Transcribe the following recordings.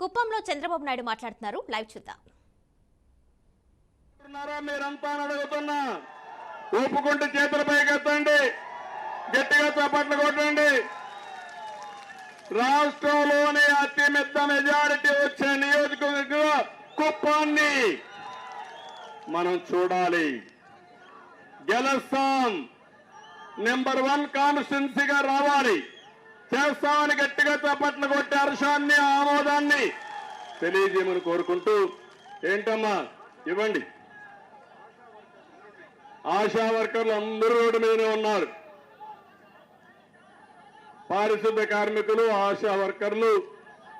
కుప్పంలో చంద్రబాబు నాయుడు మాట్లాడుతున్నారు. లైవ్ చూద్దాం. మీరంతా అడుగుతున్నా, ఊపుకుంటూ చేతుల పైకెత్తండి, గట్టిగా చప్పట్లు కొట్టండి. రాష్ట్రంలోనే అతిపెద్ద మెజారిటీ వచ్చే నియోజకవర్గంగా కుప్పాన్ని మనం చూడాలి. గెలుస్తాం, నెంబర్ 1 కాన్స్టిట్యున్సీగా రావాలి. చేస్తామని గట్టిగా చప్పట్లు కొట్టి హర్షాన్ని ఆమోదాన్ని తెలియజేయమని కోరుకుంటూ, ఏంటమ్మా ఇవ్వండి. ఆశా వర్కర్లు అందరూ రోడ్డు మీదనే ఉన్నారు. పారిశుద్ధ్య కార్మికులు, ఆశా వర్కర్లు,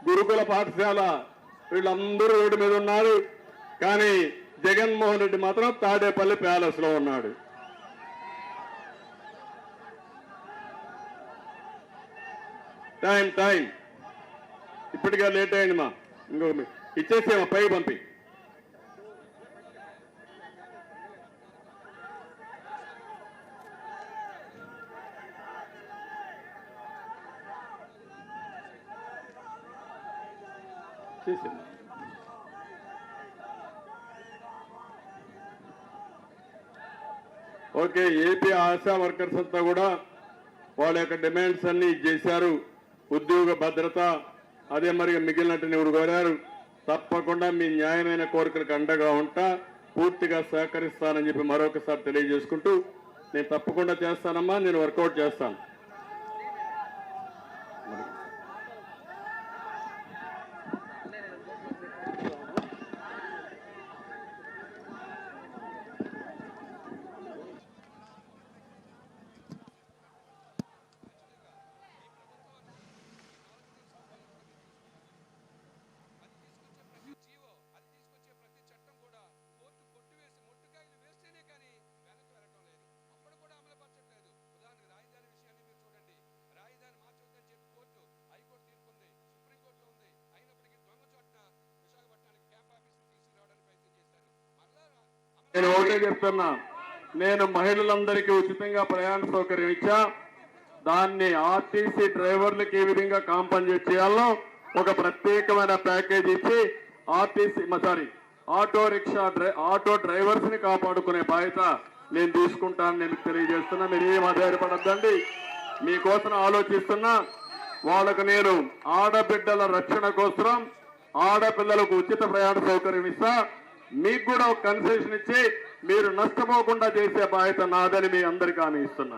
గురుకుల పాఠశాల వీళ్ళందరూ రోడ్డు మీద ఉన్నారు. కానీ జగన్మోహన్ రెడ్డి మాత్రం తాడేపల్లి ప్యాలెస్ లో ఉన్నాడు. టైం ఇప్పటికే లేట్ అయింది. మా ఇంకో ఇచ్చేసేమా, పై పంపి. ఓకే, ఏపీ ఆశా వర్కర్స్ అంతా కూడా వాళ్ళ యొక్క డిమాండ్స్ అన్ని చేశారు. ఉద్యోగ భద్రత, అదే మరి మిగిలినట్టు ఎవరు కోరారు. తప్పకుండా మీ న్యాయమైన కోరికలకు అండగా ఉంటా, పూర్తిగా సహకరిస్తానని చెప్పి మరొకసారి తెలియజేసుకుంటూ, నేను తప్పకుండా చేస్తానమ్మా, నేను వర్కౌట్ చేస్తాను. నేను ఒకటే చెప్తున్నా, నేను మహిళలందరికీ ఉచితంగా ప్రయాణ సౌకర్యం ఇచ్చా. దాన్ని ఆర్టీసీ డ్రైవర్లకు ఏ విధంగా కాంపన్సేట్ చేయాలో ఒక ప్రత్యేకమైన ప్యాకేజ్ ఇచ్చి ఆటో డ్రైవర్స్ ని కాపాడుకునే బాధ్యత నేను తీసుకుంటాను. నేను తెలియజేస్తున్నా, మీరు ఏం ఆధారపడద్దండి. మీకోసం ఆలోచిస్తున్నా. వాళ్ళకు నేను ఆడబిడ్డల రక్షణ కోసం ఆడపిల్లలకు ఉచిత ప్రయాణ సౌకర్యం ఇస్తా. మీకు కూడా ఒక కన్సెషన్ ఇచ్చి మీరు నష్టపోకుండా చేసే బాధ్యత నాదని మీ అందరికీ హామీ ఇస్తున్నా.